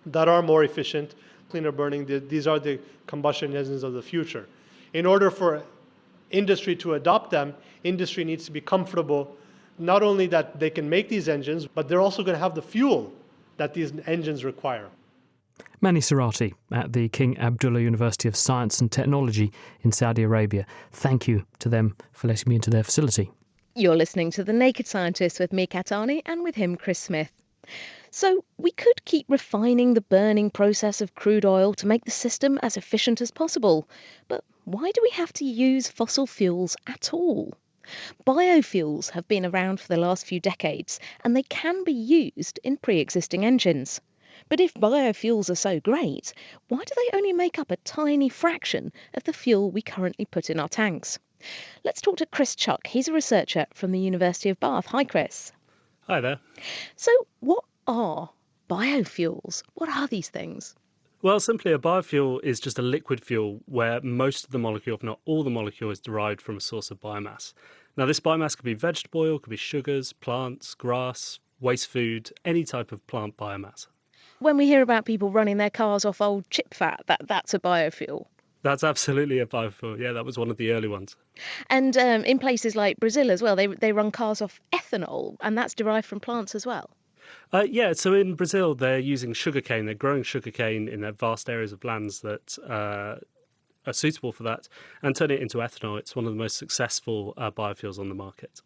that are more efficient, cleaner burning. These are the combustion engines of the future. In order for industry to adopt them, industry needs to be comfortable, not only that they can make these engines, but they're also going to have the fuel that these engines require. Mani Sarati at the King Abdullah University of Science and Technology in Saudi Arabia. Thank you to them for letting me into their facility. You're listening to The Naked Scientist with me, Kat Arney, and with him, Chris Smith. So we could keep refining the burning process of crude oil to make the system as efficient as possible. But why do we have to use fossil fuels at all? Biofuels have been around for the last few decades, and they can be used in pre-existing engines. But if biofuels are so great, why do they only make up a tiny fraction of the fuel we currently put in our tanks? Let's talk to Chris Chuck. He's a researcher from the University of Bath. Hi, Chris. Hi there. So what are biofuels? What are these things? Well, simply a biofuel is just a liquid fuel where most of the molecule, if not all the molecule, is derived from a source of biomass. Now, this biomass could be vegetable oil, could be sugars, plants, grass, waste food, any type of plant biomass. When we hear about people running their cars off old chip fat, that's a biofuel. That's absolutely a biofuel. Yeah, that was one of the early ones. And in places like Brazil as well, they run cars off ethanol, and that's derived from plants as well. So in Brazil, they're using sugarcane. They're growing sugarcane in their vast areas of lands that are suitable for that and turn it into ethanol. It's one of the most successful biofuels on the market.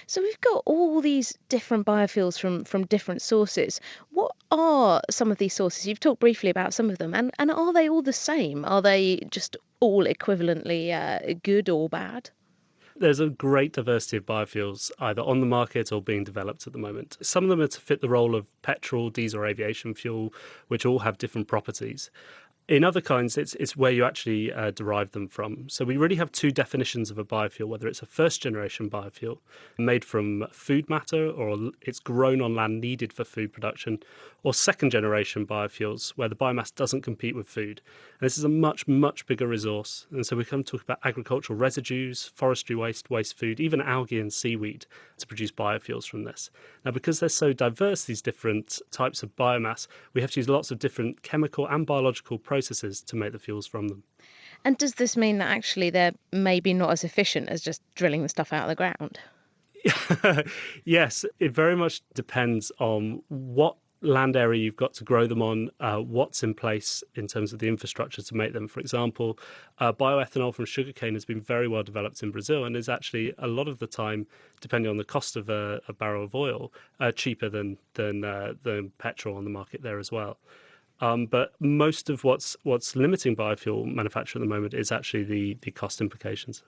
So we've got all these different biofuels from different sources. What are some of these sources? You've talked briefly about some of them. And are they all the same? Are they just all equivalently good or bad? There's a great diversity of biofuels either on the market or being developed at the moment. Some of them are to fit the role of petrol, diesel, or aviation fuel, which all have different properties. In other kinds, it's where you actually derive them from. So we really have two definitions of a biofuel, whether it's a first-generation biofuel made from food matter or it's grown on land needed for food production, or second-generation biofuels where the biomass doesn't compete with food. And this is a much, much bigger resource. And so we come to talk about agricultural residues, forestry waste, waste food, even algae and seaweed to produce biofuels from this. Now, because they're so diverse, these different types of biomass, we have to use lots of different chemical and biological processes to make the fuels from them. And does this mean that actually they're maybe not as efficient as just drilling the stuff out of the ground? Yes, it very much depends on what land area you've got to grow them on, what's in place in terms of the infrastructure to make them. For example, bioethanol from sugarcane has been very well developed in Brazil and is actually a lot of the time, depending on the cost of a barrel of oil, cheaper than petrol on the market there as well. But most of what's limiting biofuel manufacture at the moment is actually the cost implications.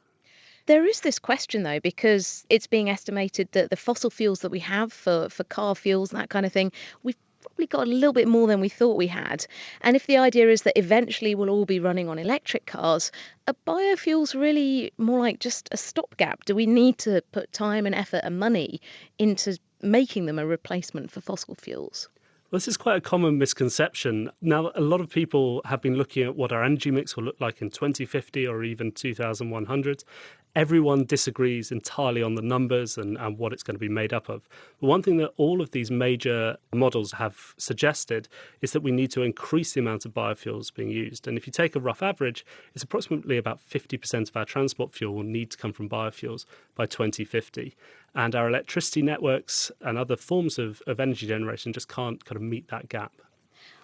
There is this question, though, because it's being estimated that the fossil fuels that we have for car fuels and that kind of thing, we've probably got a little bit more than we thought we had. And if the idea is that eventually we'll all be running on electric cars, are biofuels really more like just a stopgap? Do we need to put time and effort and money into making them a replacement for fossil fuels? Well, this is quite a common misconception. Now, a lot of people have been looking at what our energy mix will look like in 2050 or even 2100. Everyone disagrees entirely on the numbers and what it's going to be made up of. But one thing that all of these major models have suggested is that we need to increase the amount of biofuels being used. And if you take a rough average, it's approximately about 50% of our transport fuel will need to come from biofuels by 2050. And our electricity networks and other forms of energy generation just can't kind of meet that gap.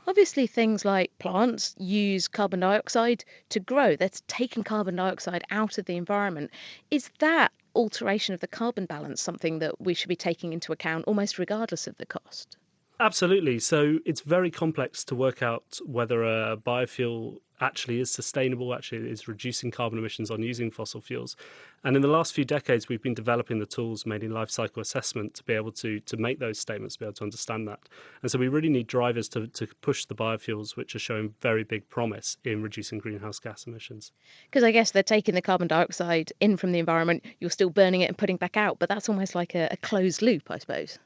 Obviously, things like plants use carbon dioxide to grow. That's taking carbon dioxide out of the environment. Is that alteration of the carbon balance something that we should be taking into account almost regardless of the cost? Absolutely. So it's very complex to work out whether a biofuel actually is sustainable, actually is reducing carbon emissions on using fossil fuels. And in the last few decades, we've been developing the tools made in life cycle assessment to be able to make those statements, to be able to understand that. And so we really need drivers to push the biofuels, which are showing very big promise in reducing greenhouse gas emissions. Because I guess they're taking the carbon dioxide in from the environment, you're still burning it and putting back out, but that's almost like a closed loop, I suppose.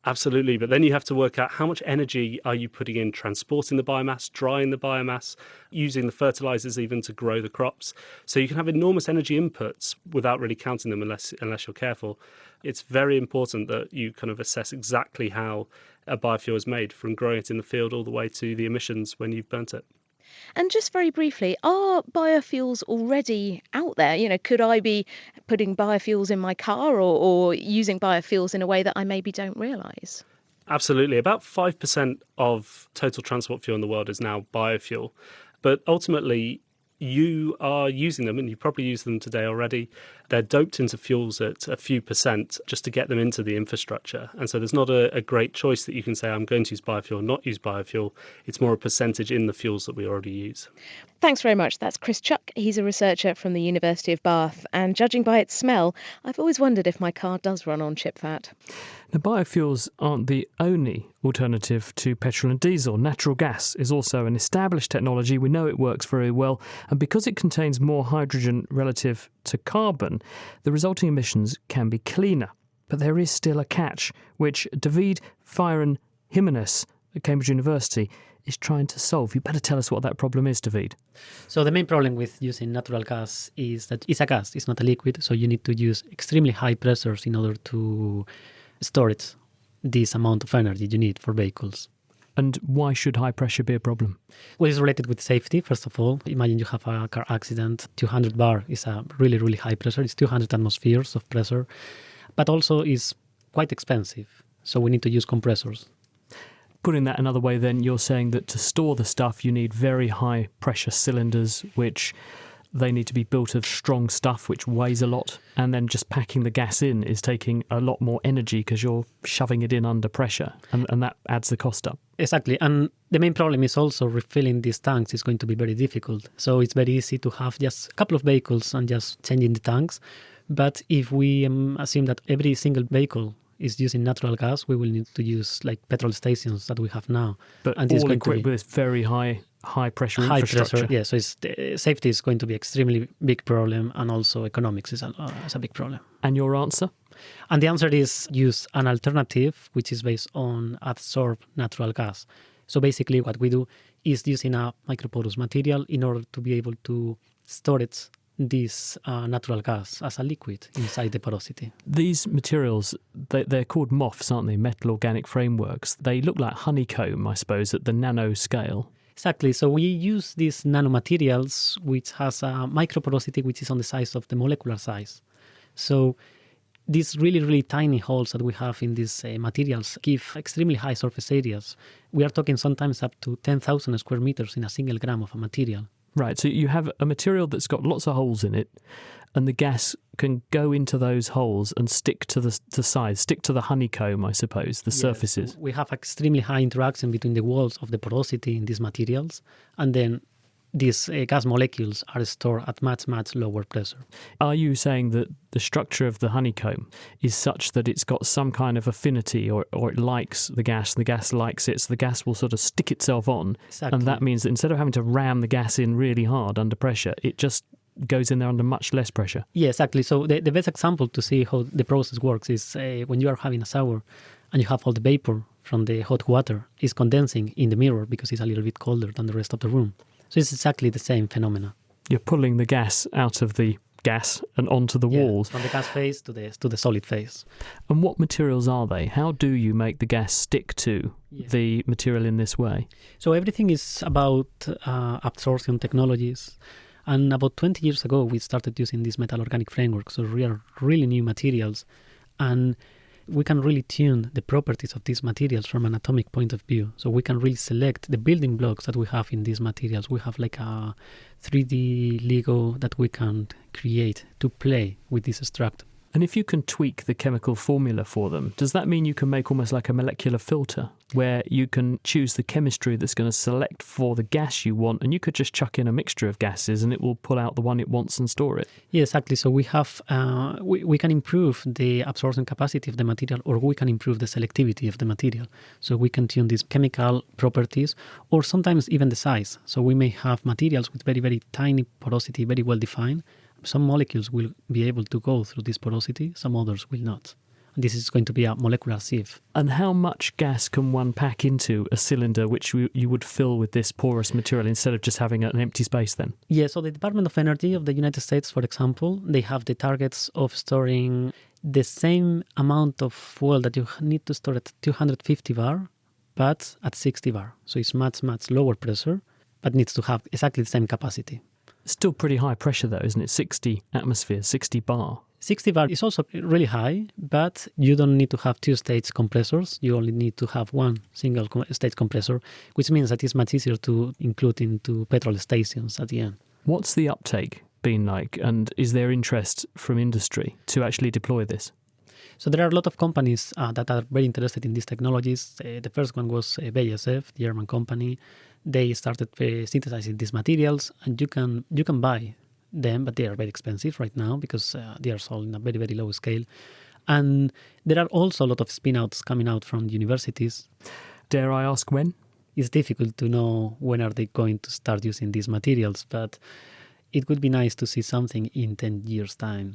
Absolutely, but then you have to work out how much energy are you putting in transporting the biomass, drying the biomass, using the fertilizers even to grow the crops. So you can have enormous energy inputs without really counting them unless you're careful. It's very important that you kind of assess exactly how a biofuel is made, from growing it in the field all the way to the emissions when you've burnt it. And just very briefly, are biofuels already out there? You know, could I be putting biofuels in my car or using biofuels in a way that I maybe don't realise? Absolutely. About 5% of total transport fuel in the world is now biofuel. But ultimately, you are using them, and you probably use them today already. They're doped into fuels at a few percent just to get them into the infrastructure. And so there's not a great choice that you can say, I'm going to use biofuel, not use biofuel. It's more a percentage in the fuels that we already use. Thanks very much. That's Chris Chuck. He's a researcher from the University of Bath. And judging by its smell, I've always wondered if my car does run on chip fat. Now, biofuels aren't the only alternative to petrol and diesel. Natural gas is also an established technology. We know it works very well. And because it contains more hydrogen relative to carbon, the resulting emissions can be cleaner. But there is still a catch, which David Firen Jimenez at Cambridge University is trying to solve. You better tell us what that problem is, David. So the main problem with using natural gas is that it's a gas, it's not a liquid, so you need to use extremely high pressures in order to store this amount of energy you need for vehicles. And why should high pressure be a problem? Well, it's related with safety, first of all. Imagine you have a car accident. 200 bar is a really, really high pressure. It's 200 atmospheres of pressure. But also is quite expensive, so we need to use compressors. Putting that another way, then, you're saying that to store the stuff, you need very high pressure cylinders, which they need to be built of strong stuff, which weighs a lot. And then just packing the gas in is taking a lot more energy because you're shoving it in under pressure. And that adds the cost up. Exactly. And the main problem is also refilling these tanks is going to be very difficult. So it's very easy to have just a couple of vehicles and just changing the tanks. But if we assume that every single vehicle is using natural gas, we will need to use like petrol stations that we have now. But and all equipped with very high pressure infrastructure. Pressure, yeah. So safety is going to be extremely big problem, and also economics is a big problem. And your answer? And the answer is use an alternative which is based on adsorbed natural gas. So basically what we do is using a microporous material in order to be able to store this natural gas as a liquid inside the porosity. These materials, they're called MOFs, aren't they? Metal organic frameworks. They look like honeycomb, I suppose, at the nano scale. Exactly. So we use these nanomaterials which has a microporosity which is on the size of the molecular size. So these really, really tiny holes that we have in these materials give extremely high surface areas. We are talking sometimes up to 10,000 square meters in a single gram of a material. Right, so you have a material that's got lots of holes in it, and the gas can go into those holes and stick to the sides, stick to the honeycomb, I suppose, the surfaces. So we have extremely high interaction between the walls of the porosity in these materials, and then these gas molecules are stored at much, much lower pressure. Are you saying that the structure of the honeycomb is such that it's got some kind of affinity or it likes the gas likes it, so the gas will sort of stick itself on? Exactly. And that means that instead of having to ram the gas in really hard under pressure, it just goes in there under much less pressure? Yeah, exactly. So the best example to see how the process works is when you are having a shower and you have all the vapor from the hot water is condensing in the mirror because it's a little bit colder than the rest of the room. So it's exactly the same phenomena. You're pulling the gas out of the gas and onto the walls. From the gas phase to the solid phase. And what materials are they? How do you make the gas stick to the material in this way? So everything is about absorption technologies. And about 20 years ago, we started using these metal organic frameworks. So we are really new materials. And we can really tune the properties of these materials from an atomic point of view. So we can really select the building blocks that we have in these materials. We have like a 3D Lego that we can create to play with this structure. And if you can tweak the chemical formula for them, does that mean you can make almost like a molecular filter where you can choose the chemistry that's going to select for the gas you want, and you could just chuck in a mixture of gases and it will pull out the one it wants and store it? Yeah, exactly. So we have we can improve the absorption capacity of the material, or we can improve the selectivity of the material. So we can tune these chemical properties, or sometimes even the size. So we may have materials with very, very tiny porosity, very well defined. Some molecules will be able to go through this porosity, some others will not. This is going to be a molecular sieve. And how much gas can one pack into a cylinder which you would fill with this porous material instead of just having an empty space then? Yeah, so the Department of Energy of the United States, for example, they have the targets of storing the same amount of fuel that you need to store at 250 bar, but at 60 bar. So it's much, much lower pressure, but needs to have exactly the same capacity. Still pretty high pressure though, isn't it? 60 atmosphere, 60 bar. 60 bar is also really high, but you don't need to have two-stage compressors. You only need to have one single-stage compressor, which means that it's much easier to include into petrol stations at the end. What's the uptake been like, and is there interest from industry to actually deploy this? So there are a lot of companies that are very interested in these technologies. The first one was BASF, the German company. They started synthesizing these materials, and you can buy them, but they are very expensive right now because they are sold in a very, very low scale. And there are also a lot of spin-outs coming out from universities. Dare I ask when? It's difficult to know when are they going to start using these materials, but it would be nice to see something in 10 years' time,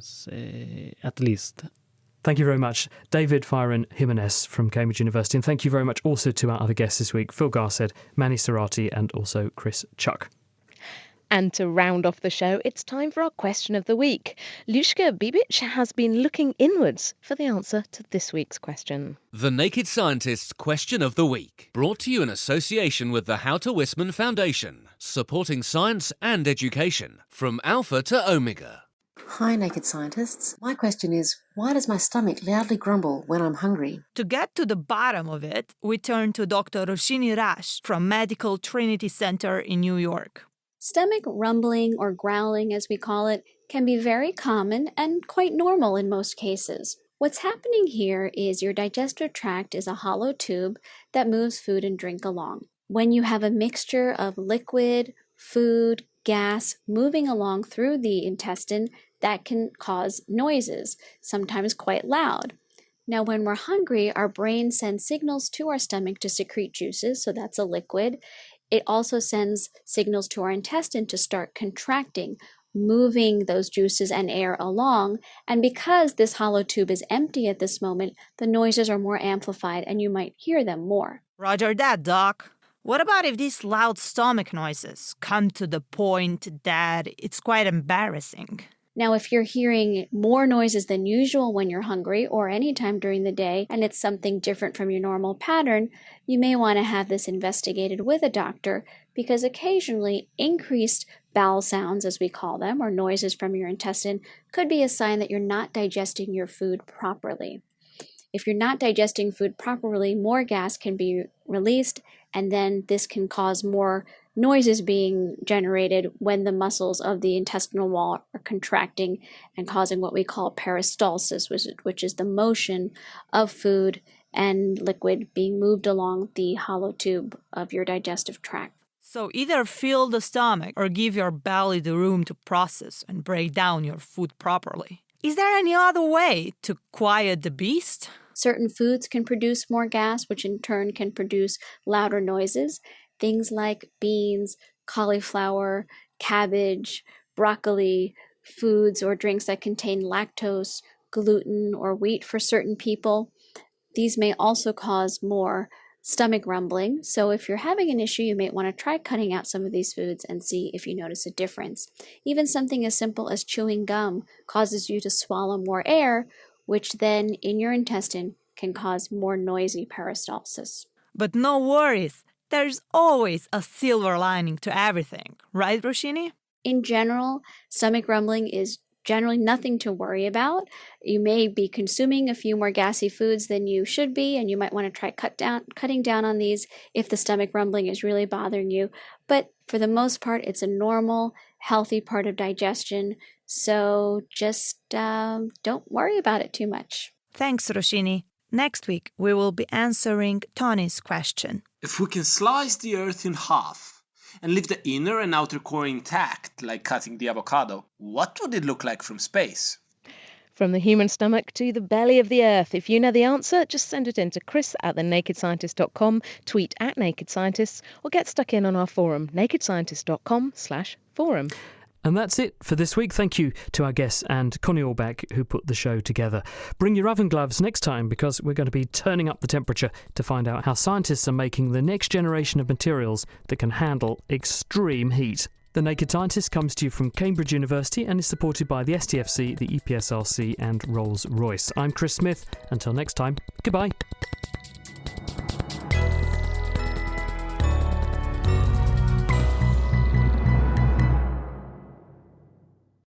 at least. Thank you very much, David Fyron Jimenez from Cambridge University. And thank you very much also to our other guests this week, Phil Garsed, Mani Sarati, and also Chris Chuck. And to round off the show, it's time for our question of the week. Lushka Bibic has been looking inwards for the answer to this week's question. The Naked Scientist's Question of the Week, brought to you in association with the Houter Wisman Foundation, supporting science and education from Alpha to Omega. Hi, Naked Scientists. My question is, why does my stomach loudly grumble when I'm hungry? To get to the bottom of it, we turn to Dr. Roshini Rash from Medical Trinity Center in New York. Stomach rumbling, or growling as we call it, can be very common and quite normal in most cases. What's happening here is your digestive tract is a hollow tube that moves food and drink along. When you have a mixture of liquid, food, gas moving along through the intestine, that can cause noises, sometimes quite loud. Now, when we're hungry, our brain sends signals to our stomach to secrete juices, so that's a liquid. It also sends signals to our intestine to start contracting, moving those juices and air along. And because this hollow tube is empty at this moment, the noises are more amplified and you might hear them more. Roger that, Doc. What about if these loud stomach noises come to the point that it's quite embarrassing? Now, if you're hearing more noises than usual when you're hungry or anytime during the day, and it's something different from your normal pattern, you may want to have this investigated with a doctor, because occasionally increased bowel sounds, as we call them, or noises from your intestine, could be a sign that you're not digesting your food properly. If you're not digesting food properly, more gas can be released, and then this can cause more noises being generated when the muscles of the intestinal wall are contracting and causing what we call peristalsis, which is the motion of food and liquid being moved along the hollow tube of your digestive tract. So either fill the stomach or give your belly the room to process and break down your food properly. Is there any other way to quiet the beast? Certain foods can produce more gas, which in turn can produce louder noises. Things like beans, cauliflower, cabbage, broccoli, foods or drinks that contain lactose, gluten, or wheat for certain people. These may also cause more stomach rumbling. So if you're having an issue, you may want to try cutting out some of these foods and see if you notice a difference. Even something as simple as chewing gum causes you to swallow more air, which then in your intestine can cause more noisy peristalsis. But no worries. There's always a silver lining to everything, right, Roshini? In general, stomach rumbling is generally nothing to worry about. You may be consuming a few more gassy foods than you should be, and you might want to try cutting down on these if the stomach rumbling is really bothering you. But for the most part, it's a normal, healthy part of digestion. So just don't worry about it too much. Thanks, Roshini. Next week, we will be answering Tony's question. If we can slice the Earth in half and leave the inner and outer core intact, like cutting the avocado, what would it look like from space? From the human stomach to the belly of the Earth. If you know the answer, just send it in to chris@thenakedscientist.com, tweet @nakedscientists, or get stuck in on our forum, nakedscientist.com/forum. And that's it for this week. Thank you to our guests and Connie Orbach, who put the show together. Bring your oven gloves next time, because we're going to be turning up the temperature to find out how scientists are making the next generation of materials that can handle extreme heat. The Naked Scientist comes to you from Cambridge University and is supported by the STFC, the EPSRC and Rolls-Royce. I'm Chris Smith. Until next time, goodbye.